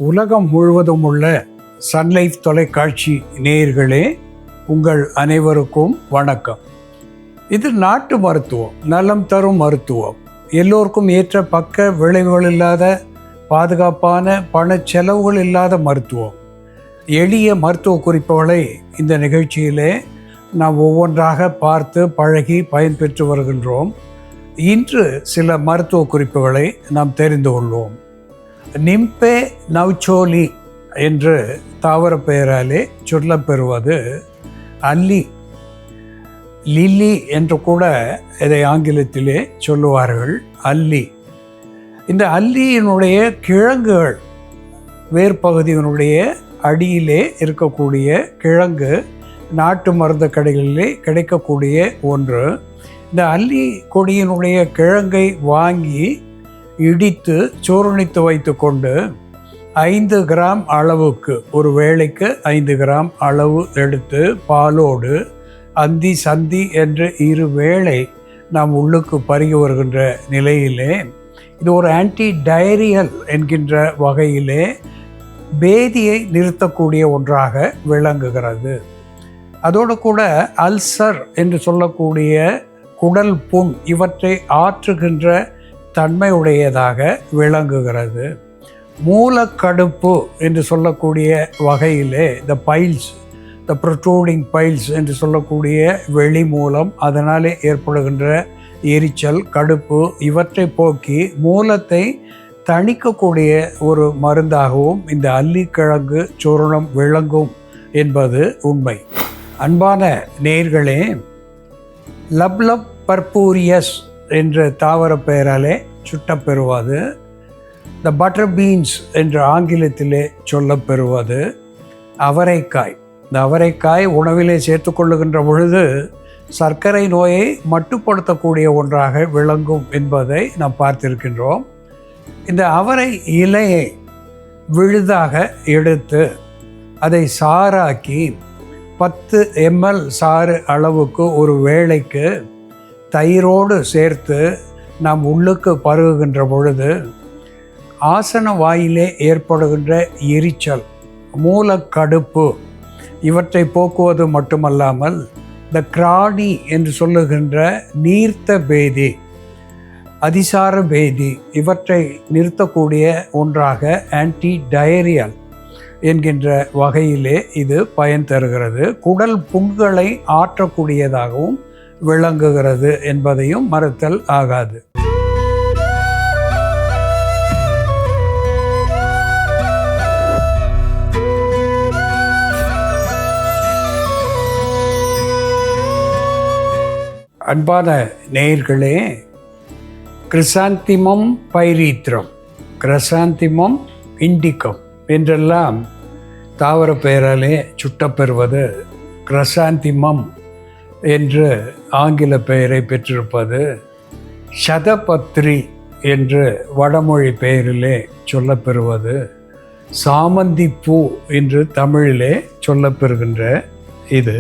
உலகம் முழுவதும் உள்ள சன்லைஃப் தொலைக்காட்சி நேயர்களே, உங்கள் அனைவருக்கும் வணக்கம். இது நாட்டு மருத்துவம், நலம் தரும் மருத்துவம், எல்லோருக்கும் ஏற்ற பக்க விளைவுகள் இல்லாத, பாதுகாப்பான பண செலவுகள் இல்லாத மருத்துவம். எளிய மருத்துவ குறிப்புகளை இந்த நிகழ்ச்சியிலே நாம் ஒவ்வொன்றாக பார்த்து பழகி பயன்பெற்று வருகின்றோம். இன்று சில மருத்துவ குறிப்புகளை நாம் தெரிந்து கொள்வோம். நிம்பே நவ்சோலி என்று தாவர பெயராலே சொல்லப்பெறுவது அல்லி, லில்லி என்று கூட இதை ஆங்கிலத்திலே சொல்லுவார்கள், அல்லி. இந்த அல்லியினுடைய கிழங்குகள், வேர்பகுதியினுடைய அடியிலே இருக்கக்கூடிய கிழங்கு நாட்டு மருந்து கடைகளிலே கிடைக்கக்கூடிய ஒன்று. இந்த அல்லி கொடியினுடைய கிழங்கை வாங்கி இடித்து சூரணித்து வைத்து கொண்டு 5 கிராம் அளவுக்கு, ஒரு வேளைக்கு 5 கிராம் அளவு எடுத்து பாலோடு அந்தி சந்தி என்று 2 வேளை நாம் உள்ளுக்கு பருகி வருகின்ற நிலையிலே இது ஒரு ஆன்டி டயரியல் என்கின்ற வகையிலே பேதியை நிறுத்தக்கூடிய ஒன்றாக விளங்குகிறது. அதோடு கூட அல்சர் என்று சொல்லக்கூடிய குடல் புண் இவற்றை ஆற்றுகின்ற தன்மையுடையதாக விளங்குகிறது. மூலக்கடுப்பு என்று சொல்லக்கூடிய வகையிலே த பைல்ஸ், த ப்ரொட்ரூடிங் பைல்ஸ் என்று சொல்லக்கூடிய வெளி மூலம், அதனாலே ஏற்படுகின்ற எரிச்சல், கடுப்பு இவற்றை போக்கி மூலத்தை தணிக்கக்கூடிய ஒரு மருந்தாகவும் இந்த அல்லிக்கிழங்கு சூரணம் விளங்கும் என்பது உண்மை. அன்பான நேயர்களே, லப்லப் பர்பூரியஸ் என்ற தாவர பெயராலே சுட்டப்பெறுவது, த பட்டர் பீன்ஸ் என்று ஆங்கிலத்திலே சொல்லப்பெறுவது அவரைக்காய். இந்த அவரைக்காய் உணவிலே சேர்த்து கொள்ளுகின்ற பொழுது சர்க்கரை நோயை மட்டுப்படுத்தக்கூடிய ஒன்றாக விளங்கும் என்பதை நாம் பார்த்திருக்கின்றோம். இந்த அவரை இலையை விழுதாக எடுத்து அதை சாறாக்கி 10 ml சாறு அளவுக்கு ஒரு வேளைக்கு தயிரோடு சேர்த்து நாம் உள்ளுக்கு பருகுகின்ற பொழுது ஆசன வாயிலே ஏற்படுகின்ற எரிச்சல், மூலக்கடுப்பு இவற்றை போக்குவது மட்டுமல்லாமல் இந்த கிராணி என்று சொல்லுகின்ற நீர்த்த பேதி, அதிசார பேதி இவற்றை நிறுத்தக்கூடிய ஒன்றாக ஆன்டி டயரியல் என்கின்ற வகையிலே இது பயன் தருகிறது. குடல் புண்களை ஆற்றக்கூடியதாகவும் விளங்குகிறது என்பதையும் மறுத்தல் ஆகாது. அன்பான நேயர்களே, கிறிசாந்திமம் பைரீத்ரம், கிறிசாந்திமம் இண்டிகம் என்றெல்லாம் தாவர பெயராலே சுட்டப்பெறுவது கிறிசாந்திமம் என்று ஆங்கில பெயரை பெற்றிருப்பது சதபத்ரி என்று வடமொழி பெயரிலே சொல்லப்பெறுவது சாமந்தி பூ என்று தமிழிலே சொல்லப்பெறுகின்ற இது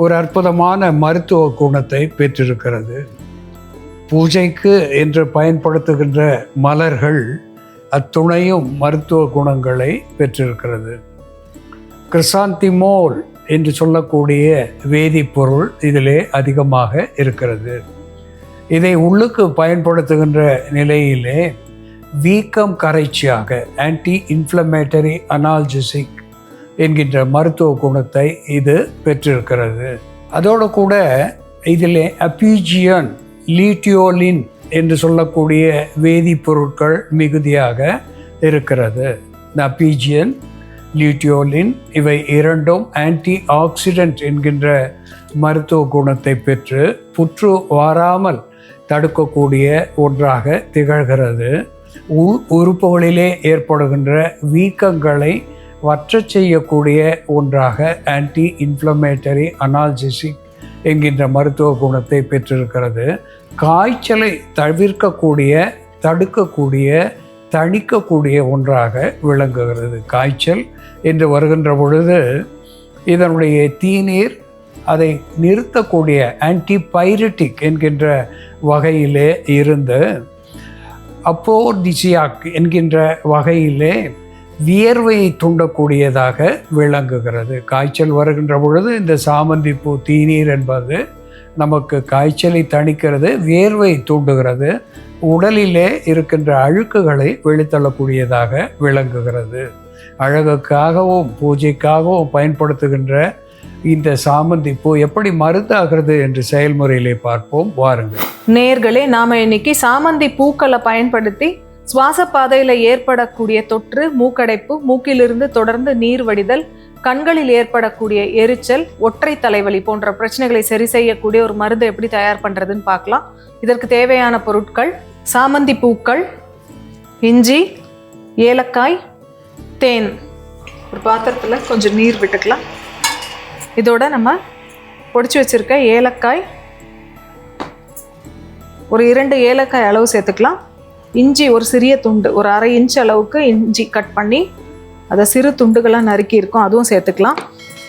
ஒரு அற்புதமான மருத்துவ குணத்தை பெற்றிருக்கிறது. பூஜைக்கு என்று பயன்படுத்துகின்ற மலர்கள் அத்துணையும் மருத்துவ குணங்களை பெற்றிருக்கிறது. கிறிசாந்திமோல் என்று சொல்லக்கூடிய வேதிப்பொருள் இதிலே அதிகமாக இருக்கிறது. இதை உள்ளுக்கு பயன்படுத்துகின்ற நிலையிலே வீக்கம் கரைச்சியாக ஆன்டி இன்ஃப்ளமேட்டரி அனால்ஜெசிக் என்கின்ற மருத்துவ குணத்தை இது பெற்றிருக்கிறது. அதோடு கூட இதிலே அபிஜியன், லீட்டியோலின் என்று சொல்லக்கூடிய வேதிப்பொருட்கள் மிகுதியாக இருக்கிறது. இந்த அபிஜியன், லியூட்டியோலின் இவை இரண்டும் ஆன்டி ஆக்சிடென்ட் என்கின்ற மருத்துவ குணத்தை பெற்று புற்று வாராமல் தடுக்கக்கூடிய ஒன்றாக திகழ்கிறது. உறுப்புகளிலே ஏற்படுகின்ற வீக்கங்களை வற்றச் செய்யக்கூடிய ஒன்றாக ஆன்டி இன்ஃப்ளமேட்டரி அனால்ஜெசிக் என்கின்ற மருத்துவ குணத்தை பெற்றிருக்கிறது. காய்ச்சலை தவிர்க்கக்கூடிய, தடுக்கக்கூடிய, தணிக்கக்கூடிய ஒன்றாக விளங்குகிறது. காய்ச்சல் என்று வருகின்ற பொழுது இதனுடைய தீநீர் அதை நிறுத்தக்கூடிய ஆன்டிபைரட்டிக் என்கின்ற வகையிலே இருந்து அப்போடிசியாக் என்கின்ற வகையிலே வியர்வையை தூண்டக்கூடியதாக விளங்குகிறது. காய்ச்சல் வருகின்ற பொழுது இந்த சாமந்தி பூ தீநீர் என்பது நமக்கு காய்ச்சலை தணிக்கிறது, வியர்வை தூண்டுகிறது, உடலிலே இருக்கின்ற அழுக்குகளை வெளித்தள்ளக்கூடியதாக விளங்குகிறது. அழகுக்காகவும் பூஜைக்காகவும் பயன்படுத்துகின்ற இந்த சாமந்தி பூ எப்படி மருந்தாகிறது என்று செயல்முறையிலே பார்ப்போம், வாருங்கள். நேயர்களே, நாம இன்னைக்கு சாமந்தி பூக்களை பயன்படுத்தி சுவாச பாதையில ஏற்படக்கூடிய தொற்று, மூக்கடைப்பு, மூக்கிலிருந்து தொடர்ந்து நீர் வடிதல், கண்களில் ஏற்படக்கூடிய எரிச்சல், ஒற்றை தலைவலி போன்ற பிரச்சனைகளை சரி செய்யக்கூடிய ஒரு மருந்து எப்படி தயார் பண்றதுன்னு பார்க்கலாம். இதற்கு தேவையான பொருட்கள்: சாமந்தி பூக்கள், இஞ்சி, ஏலக்காய், தேன். ஒரு பாத்திரத்துல கொஞ்சம் நீர் விட்டுக்கலாம். இதோட நம்ம பொடிச்சு வச்சிருக்க ஏலக்காய், ஒரு 2 ஏலக்காய் அளவு சேர்த்துக்கலாம். இஞ்சி ஒரு சிறிய துண்டு, ஒரு 1/2 இன்ச் அளவுக்கு இஞ்சி கட் பண்ணி அதை சிறு துண்டுகளாக நறுக்கி இருக்கும், அதுவும் சேர்த்துக்கலாம்.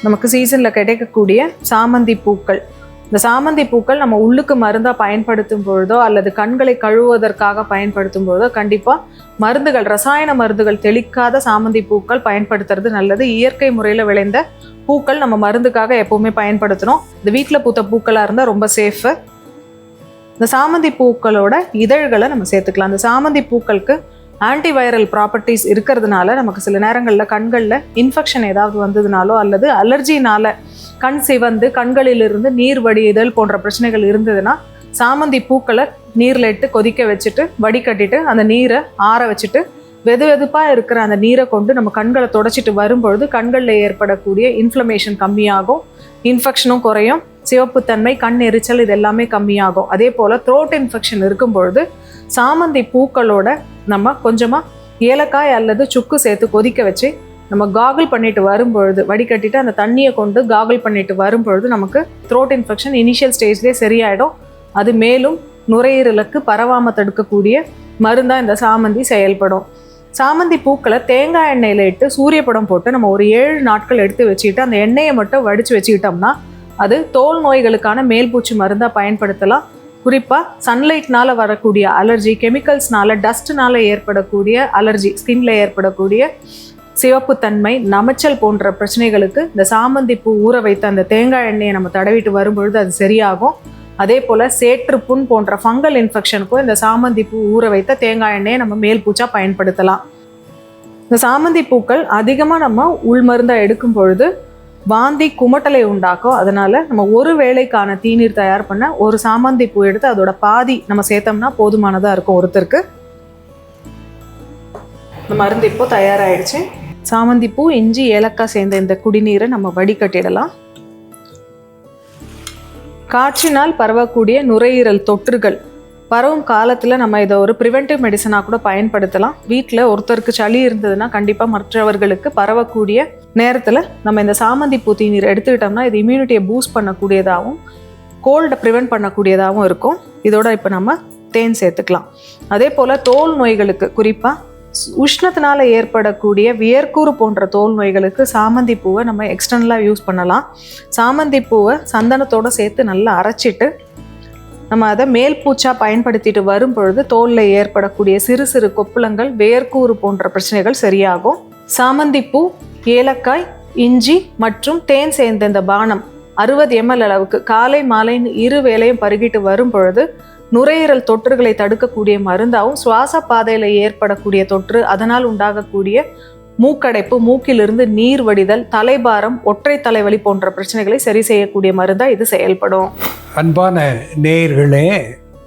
நமக்கு சீசனில் கிடைக்கக்கூடிய சாமந்தி பூக்கள், இந்த சாமந்தி பூக்கள் நம்ம உள்ளுக்கு மருந்தாக பயன்படுத்தும் பொழுதோ அல்லது கண்களை கழுவுவதற்காக பயன்படுத்தும் பொழுதோ கண்டிப்பாக மருந்துகள், ரசாயன மருந்துகள் தெளிக்காத சாமந்தி பூக்கள் பயன்படுத்துறது நல்லது. இயற்கை முறையில் விளைந்த பூக்கள் நம்ம மருந்துக்காக எப்போவுமே பயன்படுத்தணும். இந்த வீட்டில் பூத்த பூக்களாக இருந்தால் ரொம்ப சேஃபு. இந்த சாமந்தி பூக்களோட இதழ்களை நம்ம சேர்த்துக்கலாம். அந்த சாமந்தி பூக்களுக்கு ஆன்டிவைரல் ப்ராப்பர்ட்டிஸ் இருக்கிறதுனால நமக்கு சில நேரங்களில் கண்களில் இன்ஃபெக்ஷன் ஏதாவது வந்ததுனாலோ அல்லது அலர்ஜினால கண் சிவந்து கண்களிலிருந்து நீர் வடியுதல் போன்ற பிரச்சனைகள் இருந்ததுன்னா சாமந்தி பூக்களை நீரில் இட்டு கொதிக்க வச்சுட்டு வடிகட்டிட்டு அந்த நீரை ஆற வச்சுட்டு வெது வெதுப்பாக இருக்கிற அந்த நீரை கொண்டு நம்ம கண்களை தொடச்சிட்டு வரும்பொழுது கண்களில் ஏற்படக்கூடிய இன்ஃப்ளமேஷன் கம்மியாகும், இன்ஃபெக்ஷனும் குறையும், சிவப்புத்தன்மை, கண் எரிச்சல் இது எல்லாமே கம்மியாகும். அதே போல் த்ரோட் இன்ஃபெக்ஷன் இருக்கும் பொழுது சாமந்தி பூக்களோட நம்ம கொஞ்சமாக ஏலக்காய் அல்லது சுக்கு சேர்த்து கொதிக்க வச்சு நம்ம காகிள் பண்ணிட்டு வரும்பொழுது, வடிகட்டிட்டு அந்த தண்ணியை கொண்டு காகிள் பண்ணிட்டு வரும்பொழுது நமக்கு த்ரோட் இன்ஃபெக்ஷன் இனிஷியல் ஸ்டேஜ்லேயே சரியாயிடும். அது மேலும் நுரையீரலுக்கு பரவாமல் தடுக்கக்கூடிய மருந்தாக இந்த சாமந்தி செயல்படும். சாமந்தி பூக்களை தேங்காய் எண்ணெயில் இட்டு சூரிய படம் போட்டு நம்ம ஒரு 7 நாட்கள் எடுத்து வச்சுக்கிட்டு அந்த எண்ணெயை மட்டும் வடித்து வச்சுக்கிட்டோம்னா அது தோல் நோய்களுக்கான மேல்பூச்சி மருந்தாக பயன்படுத்தலாம். குறிப்பாக சன்லைட்னால் வரக்கூடிய அலர்ஜி, கெமிக்கல்ஸ்னால, டஸ்ட்னால ஏற்படக்கூடிய அலர்ஜி, ஸ்கின்ல ஏற்படக்கூடிய சிவப்புத்தன்மை, நமைச்சல் போன்ற பிரச்சனைகளுக்கு இந்த சாமந்தி பூ ஊற வைத்த அந்த தேங்காய் எண்ணெயை நம்ம தடவிட்டு வரும்பொழுது அது சரியாகும். அதே போல் சேற்றுப்புண் போன்ற ஃபங்கல் இன்ஃபெக்ஷனுக்கும் இந்த சாமந்தி பூ ஊற வைத்த தேங்காய் எண்ணெயை நம்ம மேல் பூச்சா பயன்படுத்தலாம். இந்த சாமந்தி பூக்கள் அதிகமாக நம்ம உள்மருந்தாக எடுக்கும் பொழுது வாந்தி, குமட்டலை உண்டாக்கும். அதனால நம்ம ஒரு வேளைக்கான தீநீர் தயார் பண்ண ஒரு சாமந்தி பூ எடுத்து அதோட பாதி நம்ம சேர்த்தோம்னா போதுமானதாக இருக்கும் ஒருத்தருக்கு. இந்த மருந்து இப்போ தயாராகிடுச்சு. சாமந்தி பூ, இஞ்சி, ஏலக்காய் சேர்ந்த இந்த குடிநீரை நம்ம வடிகட்டிடலாம். காற்றினால் பரவக்கூடிய நுரையீரல் தொற்றுகள் பரவும் காலத்தில் நம்ம இதை ஒரு ப்ரிவென்டிவ் மெடிசனாக கூட பயன்படுத்தலாம். வீட்டில் ஒருத்தருக்கு சளி இருந்ததுன்னா கண்டிப்பாக மற்றவர்களுக்கு பரவக்கூடிய நேரத்தில் நம்ம இந்த சாமந்தி பூ தீநீர் எடுத்துக்கிட்டோம்னா இது இம்யூனிட்டியை பூஸ்ட் பண்ணக்கூடியதாகவும் கோல்டை ப்ரிவென்ட் பண்ணக்கூடியதாகவும் இருக்கும். இதோட இப்போ நம்ம தேன் சேர்த்துக்கலாம். அதே போல் தோல் நோய்களுக்கு, குறிப்பாக உஷ்ணத்தினால ஏற்படக்கூடிய வியர்க்கூறு போன்ற தோல் நோய்களுக்கு சாமந்தி பூவை நம்ம எக்ஸ்டர்னலாக யூஸ் பண்ணலாம். சாமந்தி பூவை சந்தனத்தோடு சேர்த்து நல்லா அரைச்சிட்டு நம்ம அதை மேல் பூச்சாக பயன்படுத்திட்டு வரும் பொழுது தோலில் ஏற்படக்கூடிய சிறு சிறு கொப்புளங்கள், வேர்க்கூறு போன்ற பிரச்சனைகள் சரியாகும். சாமந்தி பூ, ஏலக்காய், இஞ்சி மற்றும் தேன் சேர்ந்த இந்த பானம் 60 ml அளவுக்கு காலை மாலைன்னு 2 வேளையும் பருகிட்டு வரும் பொழுது நுரையீரல் தொற்றுகளை தடுக்கக்கூடிய மருந்தாகவும், சுவாச பாதையில் ஏற்படக்கூடிய தொற்று, அதனால் உண்டாகக்கூடிய மூக்கடைப்பு, மூக்கிலிருந்து நீர் வடிதல், தலைபாரம், ஒற்றை தலைவலி போன்ற பிரச்சனைகளை சரி செய்யக்கூடிய மருந்தாக இது செயல்படும். அன்பான நேயர்களே,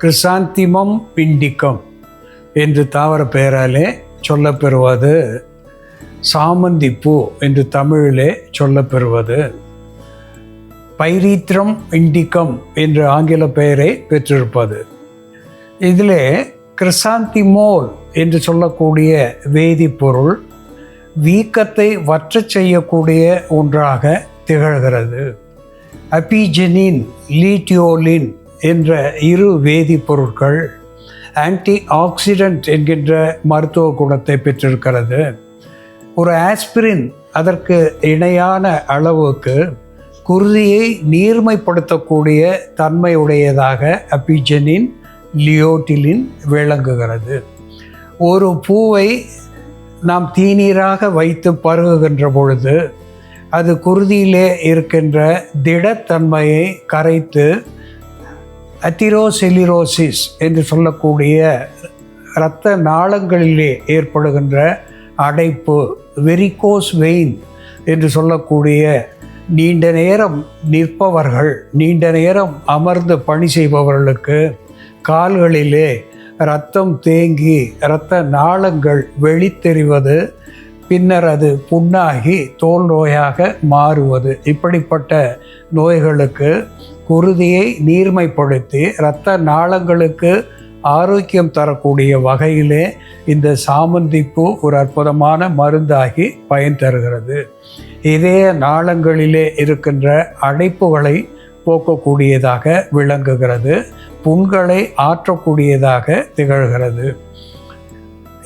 கிறிசாந்திமம் இண்டிகம் என்று தாவர பெயராலே சொல்லப்பெறுவது சாமந்தி பூ என்று தமிழிலே சொல்லப்பெறுவது பைரீத்ரம் இண்டிகம் என்று ஆங்கில பெயரை பெற்றிருப்பது. இதில் கிறிசாந்திமோல் என்று சொல்லக்கூடிய வேதிப்பொருள் வீக்கத்தை வற்றச் செய்யக்கூடிய ஒன்றாக திகழ்கிறது. அபிஜெனின், லீட்டியோலின் என்ற 2 வேதிப்பொருட்கள் ஆன்டி ஆக்சிடென்ட் என்கின்ற மருத்துவ குணத்தை பெற்றிருக்கிறது. ஒரு ஆஸ்பிரின் அதற்கு இணையான அளவுக்கு குருதியை நீர்மைப்படுத்தக்கூடிய தன்மையுடையதாக அபிஜெனின், லியோட்டிலின் விளங்குகிறது. ஒரு பூவை நாம் தீநீராக வைத்து பருகுகின்ற பொழுது அது குருதியிலே இருக்கின்ற திடத்தன்மையை கரைத்து அத்திரோசெலிரோசிஸ் என்று சொல்லக்கூடிய இரத்த நாளங்களிலே ஏற்படுகின்ற அடைப்பு, வெரிகோஸ் வெயின் என்று சொல்லக்கூடிய நீண்ட நேரம் நிற்பவர்கள், நீண்ட நேரம் அமர்ந்து பணி செய்பவர்களுக்கு கால்களிலே இரத்தம் தேங்கி இரத்த நாளங்கள் வெளித்தெரிவது, பின்னர் அது புண்ணாகி தோல் நோயாக மாறுவது, இப்படிப்பட்ட நோய்களுக்கு குருதியை நீர்மைப்படுத்தி இரத்த நாளங்களுக்கு ஆரோக்கியம் தரக்கூடிய வகையிலே இந்த சாமந்திப்பூ ஒரு அற்புதமான மருந்தாகி பயன் தருகிறது. இதய நாளங்களிலே இருக்கின்ற அடைப்புகளை போக்கக்கூடியதாக விளங்குகிறது, புண்களை ஆற்றக்கூடியதாக திகழ்கிறது.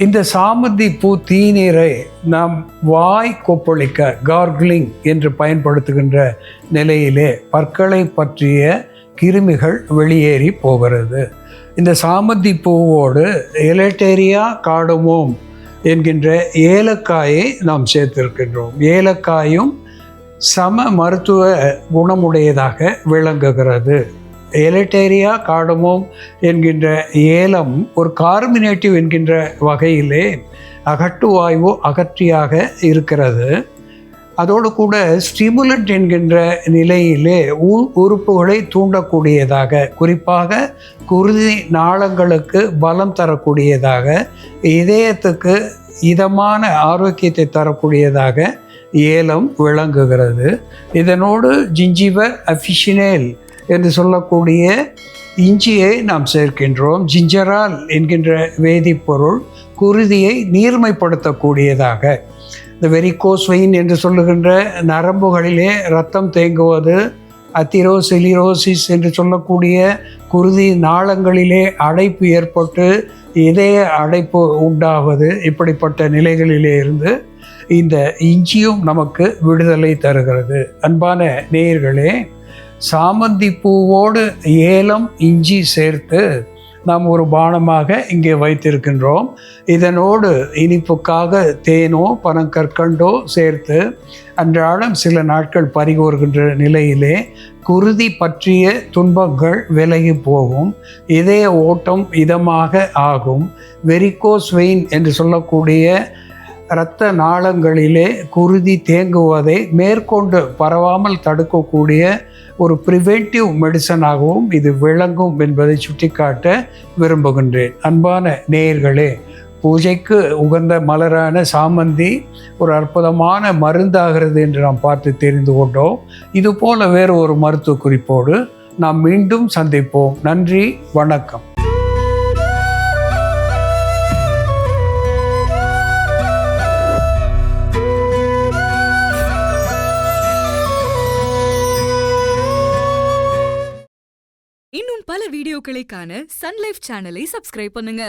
இந்த சாமந்தி பூ தீநீரை நாம் வாய் கொப்பளிக்க கார்கிளிங் என்று பயன்படுத்துகின்ற நிலையிலே பற்களை பற்றிய கிருமிகள் வெளியேறி போகிறது. இந்த சாமந்தி பூவோடு எலட்டேரியா கார்டமோம் என்கின்ற ஏலக்காயை நாம் சேர்த்திருக்கின்றோம். ஏலக்காயும் சம மருத்துவ குணமுடையதாக விளங்குகிறது. எலட்டேரியா கார்டமோம் என்கின்ற ஏலம் ஒரு கார்மினேட்டிவ் என்கின்ற வகையிலே அகட்டுவாய்வு அகற்றியாக இருக்கிறது. அதோடு கூட ஸ்டிமுலண்ட் என்கின்ற நிலையிலே உள் உறுப்புகளை தூண்டக்கூடியதாக, குறிப்பாக குருதி நாளங்களுக்கு பலம் தரக்கூடியதாக, இதயத்துக்கு இதமான ஆரோக்கியத்தை தரக்கூடியதாக ஏலம் விளங்குகிறது. இதனோடு ஜிஞ்சிவர் அஃபிஷினேல் என்று சொல்லக்கூடிய இஞ்சியை நாம் சேர்க்கின்றோம். ஜிஞ்சரால் என்கின்ற வேதிப்பொருள் குருதியை நீர்மைப்படுத்தக்கூடியதாக, இந்த வெரிகோஸ் வெயின் என்று சொல்லுகின்ற நரம்புகளிலே இரத்தம் தேங்குவது, அத்திரோசெலிரோசிஸ் என்று சொல்லக்கூடிய குருதி நாளங்களிலே அடைப்பு ஏற்பட்டு இதய அடைப்பு உண்டாவது, இப்படிப்பட்ட நிலைகளிலே இருந்து இந்த இஞ்சியும் நமக்கு விடுதலை தருகிறது. அன்பான நேயர்களே, சாமந்தி பூவோடு ஏலம் இஞ்சி சேர்த்து நாம் ஒரு பானமாக இங்கே வைத்திருக்கின்றோம். இதனோடு இனிப்புக்காக தேனோ பனங்கற்கண்டோ சேர்த்து அன்றாடம் சில நாட்கள் பரிகோர்கின்ற நிலையிலே குருதி பற்றிய துன்பங்கள் விலகி போகும், இதய ஓட்டம் இதமாக ஆகும். வெரிகோஸ் வெயின் என்று சொல்லக்கூடிய இரத்த நாளங்களிலே குருதி தேங்குவதை மேற்கொண்டு பரவாமல் தடுக்கக்கூடிய ஒரு ப்ரிவென்டிவ் மெடிசனாகவும் இது விளங்கும் என்பதை சுட்டிக்காட்ட விரும்புகின்றேன். அன்பான நேயர்களே, பூஜைக்கு உகந்த மலரான சாமந்தி ஒரு அற்புதமான மருந்தாகிறது என்று நாம் பார்த்து தெரிந்து கொண்டோம். இதுபோல வேறு ஒரு மருத்துவ குறிப்போடு நாம் மீண்டும் சந்திப்போம். நன்றி, வணக்கம். இன்னும் பல வீடியோக்களை காண சன் லைஃப் சேனலை சப்ஸ்கிரைப் பண்ணுங்க.